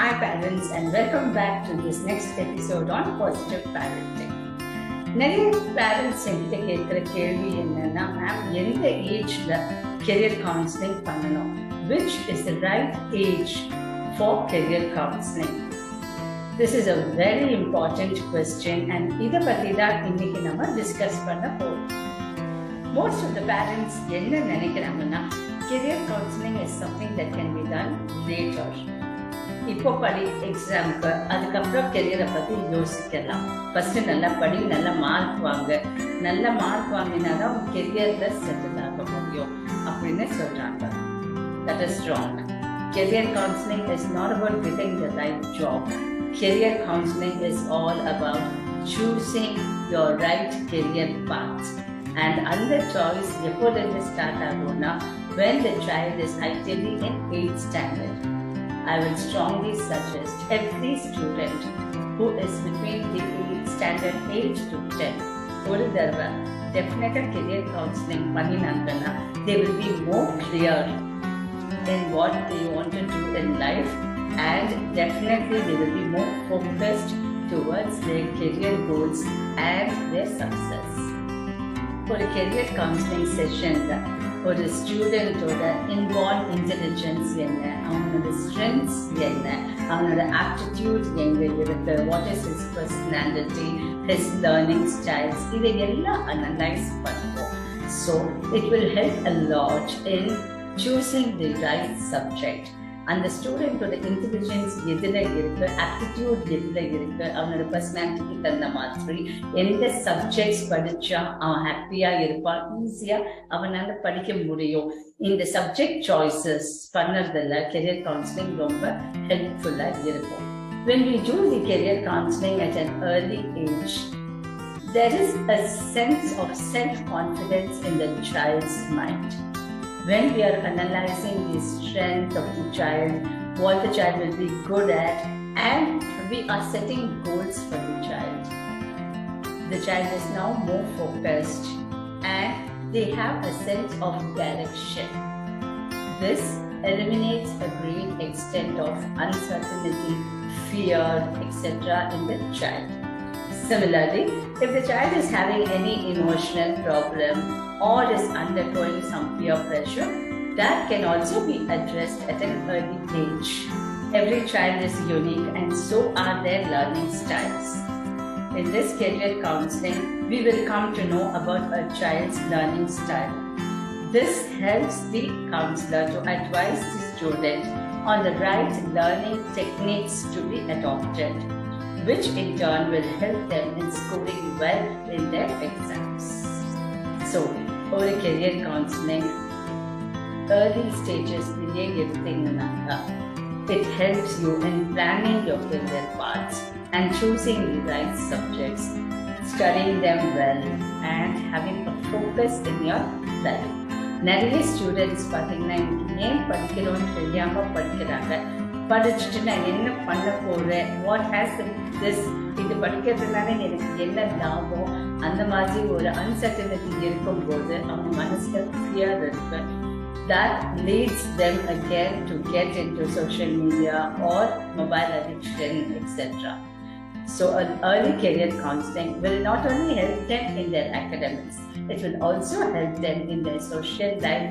Hi parents, and welcome back to this next episode on positive parenting. நிறைய parents என்கிட்ட கேட்குற கேள்வி என்னன்னா, மேம் எந்த ஏஜ்ல கெரியர் கவுன்சிலிங் பண்ணணும்? Which is the right age for career counseling? This is a very important question and இதை பற்றி தான் இன்னைக்கு நம்ம டிஸ்கஸ் பண்ண போறோம். Most of the parents என்ன நினைக்கிறாங்கன்னா, career counseling is something that can be done later. இப்போ படி எக்ஸாமுக்கு, அதுக்கப்புறம் கெரியரை பற்றி யோசிக்கலாம். ஃபர்ஸ்ட் நல்லா படி, நல்ல மார்க் வாங்க, நல்ல மார்க் வாங்கினாதான் உங்க கெரியர்ல செட்டில் ஆக முடியும் அப்படின்னு சொல்றாங்க. That is wrong. Career counseling is not about getting the right job. Career counseling is all about choosing your right career path. And அந்த choice எப்போதுமே ஸ்டார்ட் ஆகும்னா when the child is ideally in 8th standard. I will strongly suggest every student who is between the 8th standard age to 10 ஒரு தடவை definitely career counseling பண்ணினாங்கன்னா they will be more clear in what they want to do in life, and definitely they will be more focused towards their career goals and their success. ஒரு career counseling session ஒரு ஸ்டூடெண்டோட involve intelligence என்ன, அவனோட strengths என்ன, அவனோட aptitude எங்கே இருக்கு, what is his personality, his learning styles, இதை எல்லாம் அனலைஸ் பண்ணுவோம். So it will help a lot in choosing the right subject. அந்த ஸ்டூடெண்டோட இன்டெலிஜென்ஸ் எதில் இருக்கு, ஆப்டிடியூட் எதில் இருக்கு, அவனோட பர்சனாலிட்டிக்கு தகுந்த மாதிரி எந்த சப்ஜெக்ட்ஸ் படித்தா அவன் ஹாப்பியாக இருப்பான், ஈஸியாக அவனால் படிக்க முடியும். இந்த சப்ஜெக்ட் சாய்ஸஸ் பண்ணுறதுல கெரியர் கவுன்சிலிங் ரொம்ப ஹெல்ப்ஃபுல்லாக இருக்கும். When we do the career counseling at an early age, there is a sense of self-confidence in the child's mind. When we are analyzing the strength of the child, what the child will be good at, and we are setting goals for the child is now more focused and they have a sense of direction. This eliminates a great extent of uncertainty, fear, etc. in the child. Similarly, if the child is having any emotional problem or is undergoing some peer pressure, that can also be addressed at an early age. Every child is unique and so are their learning styles. In this career counseling, we will come to know about a child's learning style. This helps the counselor to advise the student on the right learning techniques to be adopted, which in turn will help them in scoring well in their exams. So, for career counseling, early stages it helps you in planning your career paths and choosing the right subjects, studying them well, and having a focus in your life. நிறைய students பார்த்தீங்கன்னா இன்னைக்கு ஏன் படிக்கிறோன்னு தெரியாமல் படிக்கிறாங்க. படிச்சுட்டு நான் என்ன பண்ண போகிறேன், வாட் ஹேஸ் திஸ், இது படிக்கிறதுனால எனக்கு என்ன லாபம், அந்த மாதிரி ஒரு அன்சர்டனிட்டி இருக்கும்போது அவங்க மனசில் ஃபியர் இருக்கு. That leads them again to get into social media or mobile addiction, etc. So an early career counseling will not only help them in their academics, it will also help them in their social life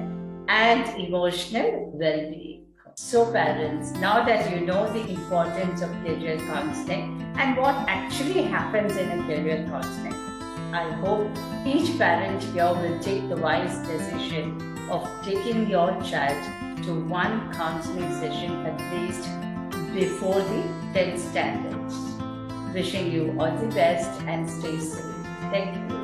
and emotional well-being. So parents, now that you know the importance of career counseling and what actually happens in a career counseling, I hope each parent here will take the wise decision of taking your child to one counseling session at least before the 10th standards. Wishing you all the best and stay safe. Thank you.